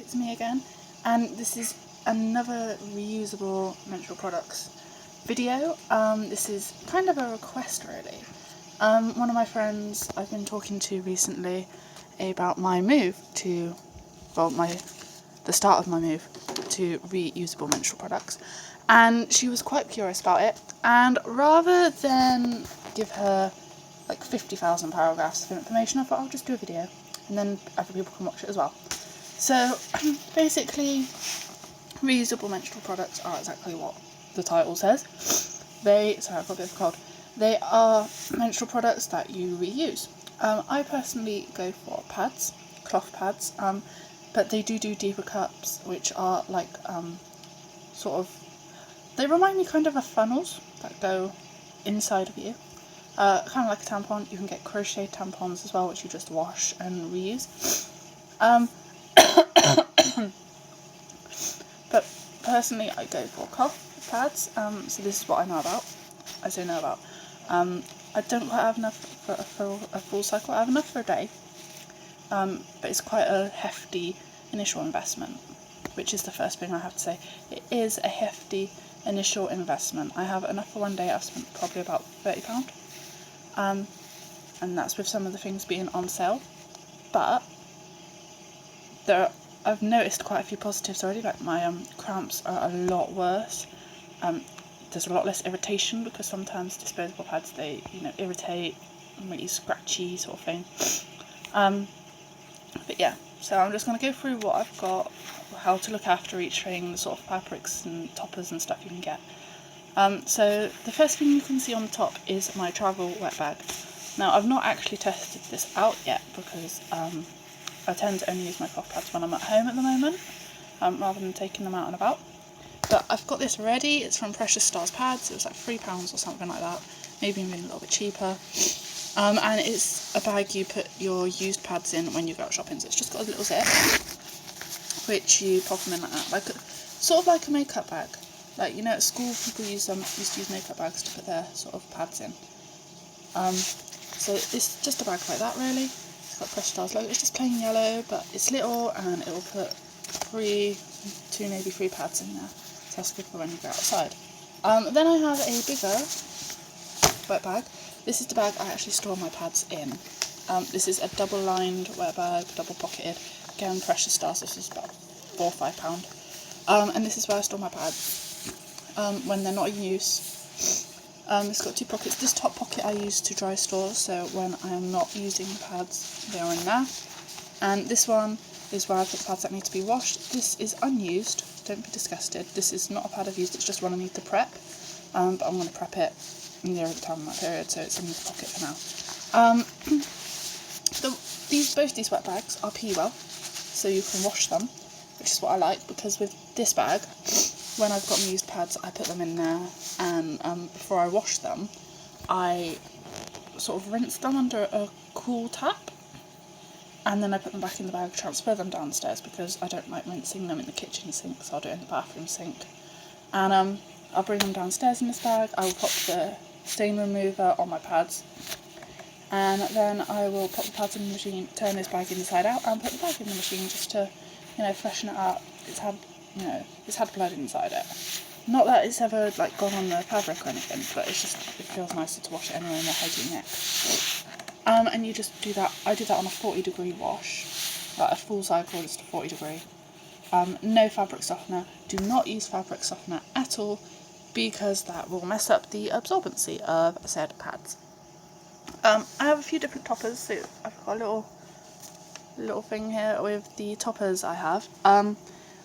it's me again, and this is another reusable menstrual products video. This is kind of a request really. One of my friends I've been talking to recently about my move to, well, the start of my move to reusable menstrual products, and she was quite curious about it, and rather than give her like 50,000 paragraphs of information, I thought I'll just do a video and then other people can watch it as well. So basically, reusable menstrual products are exactly what the title says. Sorry, I've got a bit of a cold. They are menstrual products that you reuse. I personally go for pads, cloth pads, but they do deeper cups, which are like they remind me kind of funnels that go inside of you. Kind of like a tampon. You can get crochet tampons as well, which you just wash and reuse. But personally, I go for cloth pads. So this is what I know about. I say know about. I don't quite have enough for a full cycle. I have enough for a day, but it's quite a hefty initial investment, which is the first thing I have to say. It is a hefty initial investment. I have enough for one day. I've spent probably about £30. And that's with some of the things being on sale, but I've noticed quite a few positives already. Like my cramps are a lot worse. There's a lot less irritation, because sometimes disposable pads, they irritate, really scratchy sort of thing. But yeah, so I'm just going to go through what I've got, how to look after each thing, the sort of fabrics and toppers and stuff you can get. So the first thing you can see on the top is my travel wet bag. Now, I've not actually tested this out yet, because I tend to only use my cloth pads when I'm at home at the moment, rather than taking them out and about. But I've got this ready. It's from Precious Stars Pads. It was like £3 or something like that, maybe even a little bit cheaper. And it's a bag you put your used pads in when you go out shopping. So it's just got a little zip, which you pop them in like that, sort of like a makeup bag. Like, at school people used to use makeup bags to put their sort of pads in. So it's just a bag like that really. It's got Precious Stars logo. It's just plain yellow, but it's little, and it will put two, maybe three pads in there. So that's good for when you go outside. Then I have a bigger wet bag. This is the bag I actually store my pads in. This is a double lined wet bag, double pocketed. Again, Precious Stars. This is about £4 or £5. And this is where I store my pads when they're not in use. It's got two pockets. This top pocket I use to dry store, so when I am not using pads, they are in there. And this one is where I put pads that need to be washed. This is unused, don't be disgusted. This is not a pad I've used, it's just one I need to prep. But I'm going to prep it near the time of my period, so it's in this pocket for now. Both these wet bags are pee well, so you can wash them, which is what I like, because with this bag, when I've got my used pads, I put them in there, and before I wash them, I sort of rinse them under a cool tap, and then I put them back in the bag, transfer them downstairs, because I don't like rinsing them in the kitchen sink, so I'll do it in the bathroom sink. And I'll bring them downstairs in this bag. I will pop the stain remover on my pads, and then I will pop the pads in the machine, turn this bag inside out, and put the bag in the machine just to, freshen it up. It's had blood inside it. Not that it's ever gone on the fabric or anything, but it feels nicer to wash it anyway, more hygienic. And you just do that. I do that on a 40-degree wash, like a full cycle, just a 40-degree. No fabric softener. Do not use fabric softener at all, because that will mess up the absorbency of said pads. I have a few different toppers, so I've got a little thing here with the toppers I have.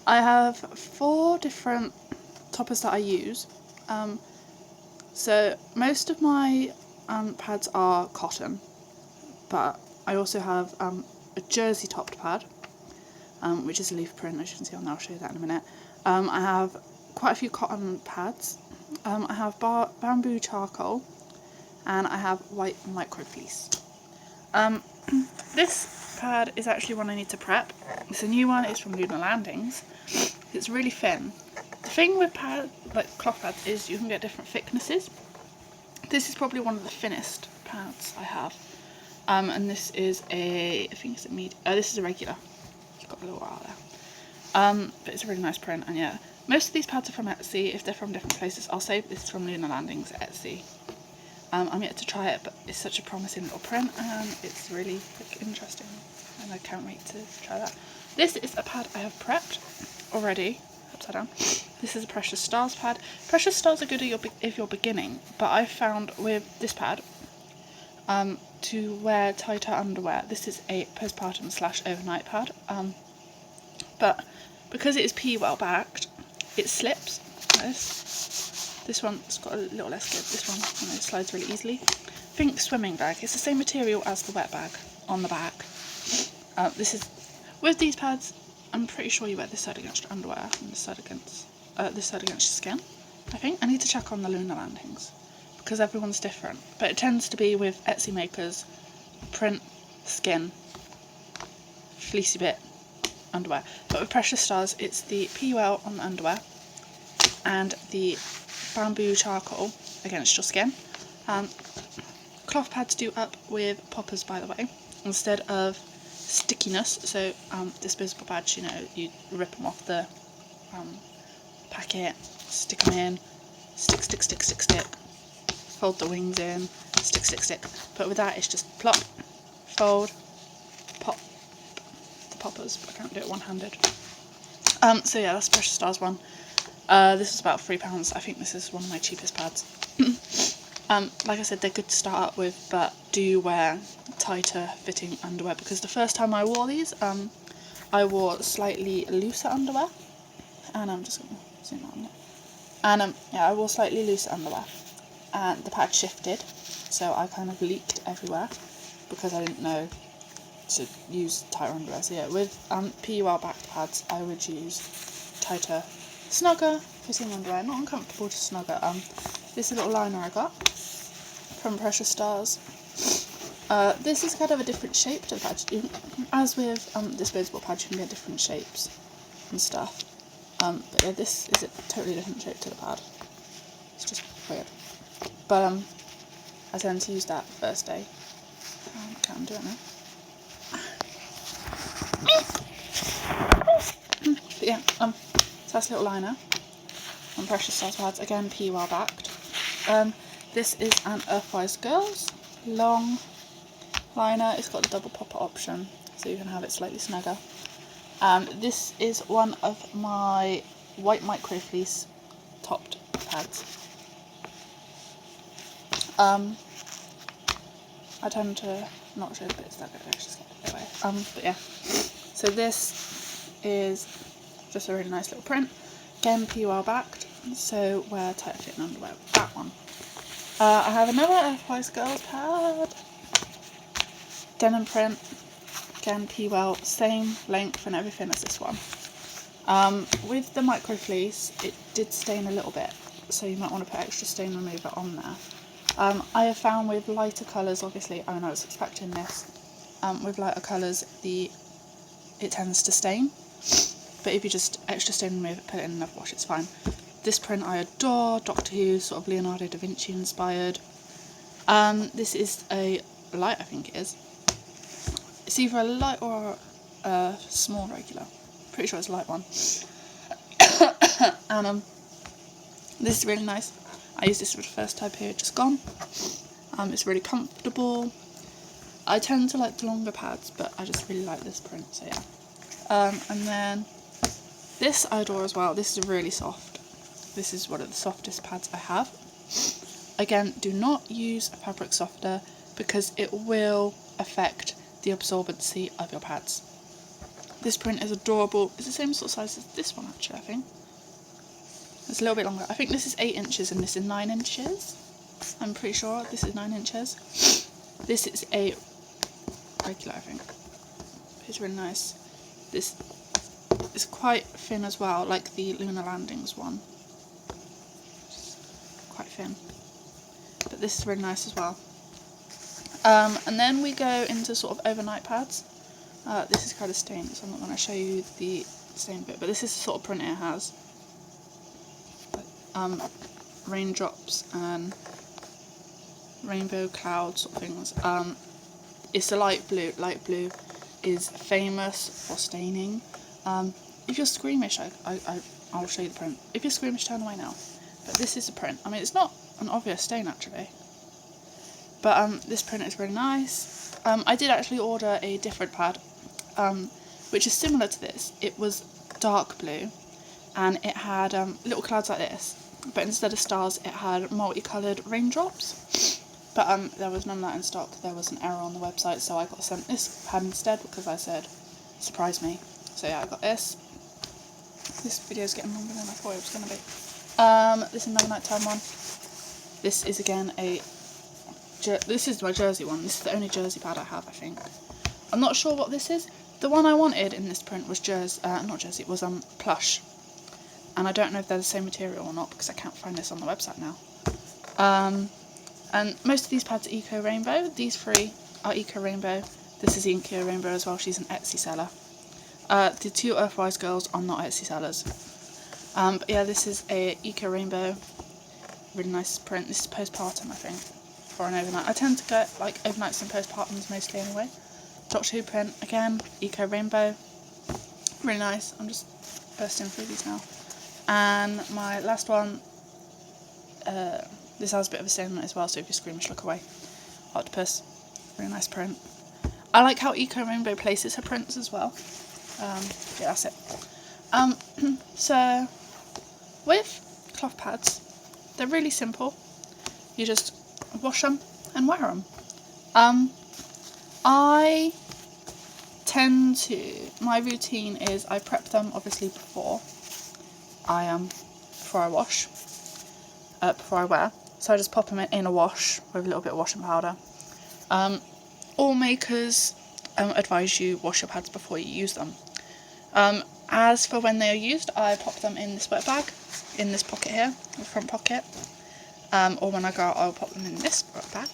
I have 4 different toppers that I use. So most of my pads are cotton, but I also have a jersey topped pad, which is a leaf print, as you can see on there. I'll show you that in a minute. I have quite a few cotton pads. I have bamboo charcoal, and I have white micro fleece. This pad is actually one I need to prep. It's a new one. It's from Lunar Landings. It's really thin. The thing with cloth pads is you can get different thicknesses. This is probably one of the thinnest pads I have. And this is I think it's a medium. This is a regular. It's got a little out there. But it's a really nice print, and yeah, most of these pads are from Etsy. If they're from different places, I'll say this is from Lunar Landings Etsy. I'm yet to try it, but it's such a promising little print, and it's really interesting, and I can't wait to try that. This is a pad I have prepped already, upside down. This is a Precious Stars pad. Precious Stars are good if you're beginning, but I found with this pad, to wear tighter underwear. This is a postpartum / overnight pad, but because it is well backed, it slips like this. This one's got a little less give. This one, it slides really easily. Think swimming bag. It's the same material as the wet bag on the back. This is with these pads. I'm pretty sure you wear this side against your underwear and this side against your skin. I think I need to check on the Lunar Landings because everyone's different. But it tends to be with Etsy makers, print, skin, fleecy bit, underwear. But with Precious Stars, it's the PUL on the underwear and the bamboo charcoal against your skin. Cloth pads do up with poppers, by the way, instead of stickiness. So disposable pads, you know, you rip them off the packet, stick them in, stick, fold the wings in, stick. But with that, it's just plop, fold, pop the poppers. But I can't do it one-handed. So yeah, that's Precious Stars one. This was about £3. I think this is one of my cheapest pads. Like I said, they're good to start up with, but do wear tighter fitting underwear, because the first time I wore these, I wore slightly looser underwear, and I'm just going to zoom out on it. And yeah, I wore slightly looser underwear, and the pad shifted, so I kind of leaked everywhere because I didn't know to use tighter underwear. So yeah, with PUL backed pads, I would use tighter, snugger fitting underwear. Not uncomfortable, just snugger. This is a little liner I got from Precious Stars. This is kind of a different shape to the pad. As with disposable pads, you can get different shapes and stuff. But yeah, this is a totally different shape to the pad. It's just weird. But I tend to use that the first day. I can't undo it now. But yeah, so that's a little liner on Precious Stars pads. Again, PUL backed. This is an Earthwise Girls long liner. It's got the double popper option, so you can have it slightly snugger. This is one of my white micro fleece topped pads. I tend to not show the bits that go, let's just get it away. But yeah, so this is just a really nice little print. Again, PUL backed, so wear tight fitting underwear with that one. I have another Earthwise Girls pad, denim print, again PUL, same length and everything as this one. With the micro fleece, it did stain a little bit, so you might want to put extra stain remover on there. I have found with lighter colours, obviously, I was expecting this, with lighter colours it tends to stain, but if you just extra stain remover, put it in another wash, it's fine. This print I adore, Doctor Who, sort of Leonardo da Vinci inspired. This is a light, I think it is. It's either a light or a small regular. Pretty sure it's a light one. And this is really nice. I used this for the first time period just gone. It's really comfortable. I tend to like the longer pads, but I just really like this print, so yeah. And then this I adore as well. This is really soft. This is one of the softest pads I have. Again, do not use a fabric softener because it will affect the absorbency of your pads. This print is adorable. It's the same sort of size as this one actually, I think. It's a little bit longer. I think this is 8 inches and this is 9 inches. I'm pretty sure this is 9 inches. This is a regular, I think. It's really nice. This is quite thin as well, like the Lunar Landings one. Quite thin. But this is really nice as well. And then we go into sort of overnight pads. This is kind of stained, so I'm not going to show you the stained bit, but this is the sort of print it has. Raindrops and rainbow clouds sort of things. It's a light blue. Light blue is famous for staining. if you're squeamish, I'll show you the print. If you're squeamish, turn away now. But this is the print. I mean, it's not an obvious stain actually, but this print is really nice. I did actually order a different pad, which is similar to this. It was dark blue, and it had little clouds like this, but instead of stars, it had multicoloured raindrops. But there was none of that in stock. There was an error on the website, so I got sent this pad instead because I said, surprise me. So yeah, I got this. This video's getting longer than I thought it was going to be. This is another nighttime one. This is again this is my jersey one. This is the only jersey pad I have, I think. I'm not sure what this is. The one I wanted in this print was it was plush. And I don't know if they're the same material or not because I can't find this on the website now. And most of these pads are Eco Rainbow. These 3 are Eco Rainbow. This is Eco Rainbow as well. She's an Etsy seller. The 2 Earthwise girls are not Etsy sellers. But yeah, this is a Eco Rainbow. Really nice print. This is postpartum, I think, for an overnight. I tend to get like overnights and postpartums mostly anyway. Doctor Who print again. Eco Rainbow. Really nice. I'm just bursting through these now. And my last one. This has a bit of a stain on it as well, so if you're squeamish, look away. Octopus, really nice print. I like how Eco Rainbow places her prints as well. Yeah, that's it. So, with cloth pads, they're really simple. You just wash them and wear them. My routine is I prep them obviously before I wash, before I wear. So I just pop them in a wash with a little bit of washing powder. All makers advise you wash your pads before you use them. As for when they are used, I pop them in this wet bag, in this pocket here, the front pocket. Or when I go out, I'll pop them in this wet bag.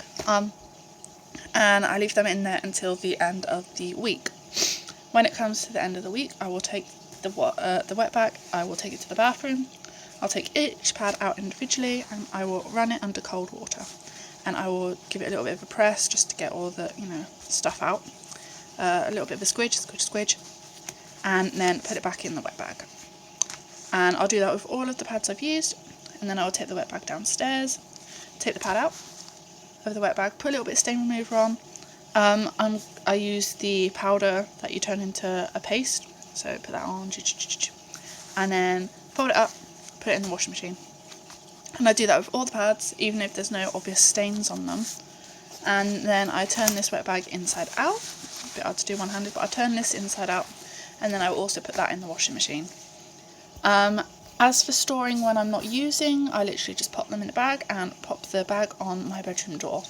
And I leave them in there until the end of the week. When it comes to the end of the week, I will take the wet bag, I will take it to the bathroom. I'll take each pad out individually and I will run it under cold water, and I will give it a little bit of a press just to get all the stuff out, a little bit of a squidge, and then put it back in the wet bag. And I'll do that with all of the pads I've used, and then I'll take the wet bag downstairs, take the pad out of the wet bag, put a little bit of stain remover on. I use the powder that you turn into a paste, so put that on, and then fold it up, put it in the washing machine. And I do that with all the pads, even if there's no obvious stains on them. And then I turn this wet bag inside out. A bit hard to do one-handed, but I turn this inside out, and then I will also put that in the washing machine. As for storing when I'm not using, I literally just pop them in a bag and pop the bag on my bedroom door.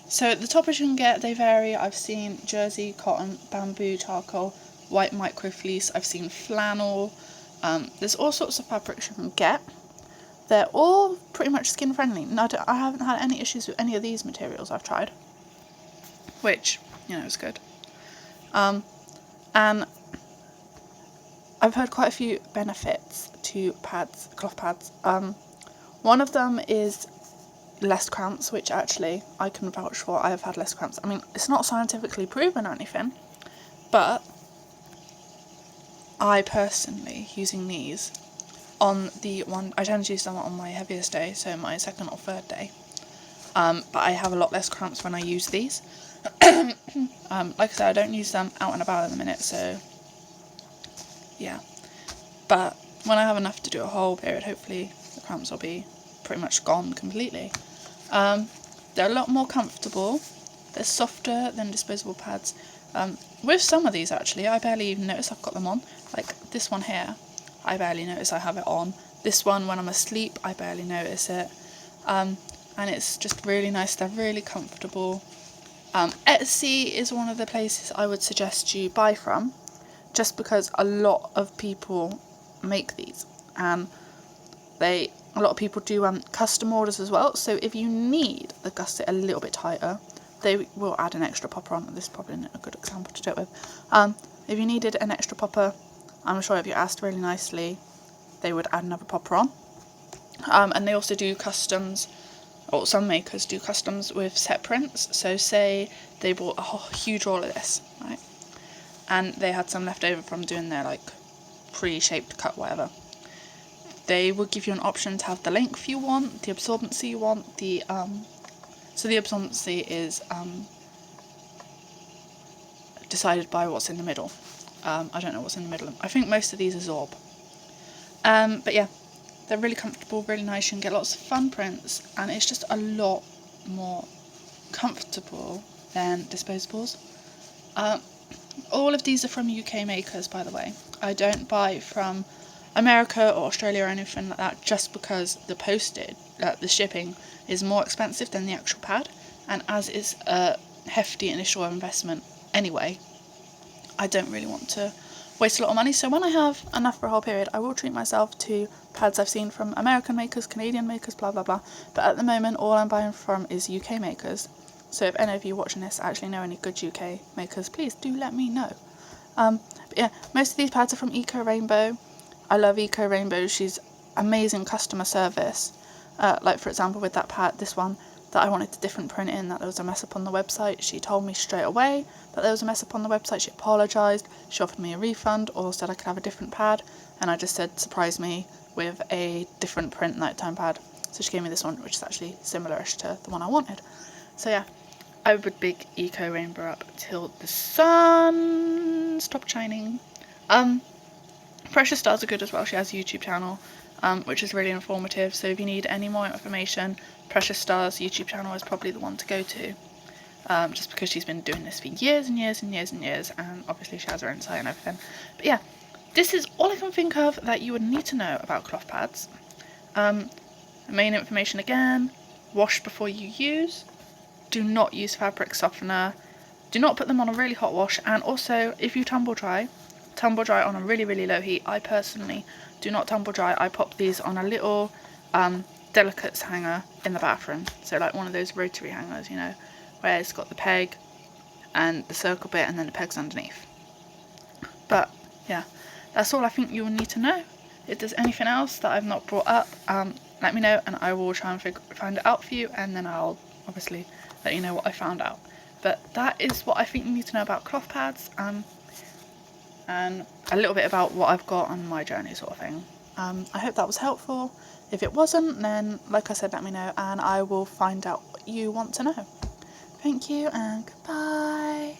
So the toppers you can get, they vary. I've seen jersey, cotton, bamboo, charcoal, white micro fleece. I've seen flannel. There's all sorts of fabrics you can get. They're all pretty much skin friendly. No, I haven't had any issues with any of these materials I've tried, which, is good. And I've heard quite a few benefits to pads, cloth pads. One of them is less cramps, which actually I can vouch for. I have had less cramps. I mean, it's not scientifically proven or anything, but I personally, using these on the one, I tend to use them on my heaviest day, so my second or third day, but I have a lot less cramps when I use these. Like I said, I don't use them out and about at the minute, so yeah, but when I have enough to do a whole period, hopefully the cramps will be pretty much gone completely. They're a lot more comfortable, they're softer than disposable pads. With some of these actually, I barely even notice I've got them on. Like this one here, I barely notice I have it on. This one, when I'm asleep, I barely notice it. And it's just really nice, they're really comfortable. Etsy is one of the places I would suggest you buy from, just because a lot of people make these, and a lot of people do custom orders as well. So if you need the gusset a little bit tighter, they will add an extra popper on. This is probably not a good example to do it with. If you needed an extra popper, I'm sure if you asked really nicely, they would add another popper on. And they also do customs, or some makers do customs with set prints. So say they bought a huge roll of this, right? and they had some left over from doing their like pre-shaped cut, whatever. They will give you an option to have the length you want, the absorbency you want, so the absorbency is decided by what's in the middle. I don't know what's in the middle. I think most of these absorb. But yeah, they're really comfortable, really nice. You can get lots of fun prints, and it's just a lot more comfortable than disposables. All of these are from UK makers, by the way. I don't buy from America or Australia or anything like that, just because the postage, the shipping is more expensive than the actual pad, and as it's a hefty initial investment anyway, I don't really want to waste a lot of money. So when I have enough for a whole period, I will treat myself to pads I've seen from American makers, Canadian makers, blah blah blah. But at the moment, all I'm buying from is UK makers. So if any of you watching this actually know any good UK makers, please do let me know. But yeah, most of these pads are from Eco Rainbow. I love Eco Rainbow. She's amazing customer service. Like for example with that pad, this one that I wanted a different print in, that there was a mess up on the website. She told me straight away that there was a mess up on the website. She apologised. She offered me a refund, or said I could have a different pad, and I just said surprise me with a different print nighttime pad. So she gave me this one, which is actually similar-ish to the one I wanted. So yeah, I would big Eco Rainbow up till the sun stopped shining. Precious Stars are good as well. She has a YouTube channel, which is really informative. So if you need any more information, Precious Stars YouTube channel is probably the one to go to. Just because she's been doing this for years and years and years and years, and obviously she has her own site and everything. But yeah, this is all I can think of that you would need to know about cloth pads. Main information again: wash before you use. Do not use fabric softener. Do not put them on a really hot wash. And also, if you tumble dry on a really, really low heat. I personally do not tumble dry. I pop these on a little delicates hanger in the bathroom. So like one of those rotary hangers, you know, where it's got the peg and the circle bit and then the pegs underneath. But yeah, that's all I think you will need to know. If there's anything else that I've not brought up, let me know and I will try and find it out for you, and then I'll obviously let you know what I found out. But that is what I think you need to know about cloth pads, and a little bit about what I've got on my journey, sort of thing. I hope that was helpful. If it wasn't, then like I said, let me know and I will find out what you want to know. Thank you and goodbye.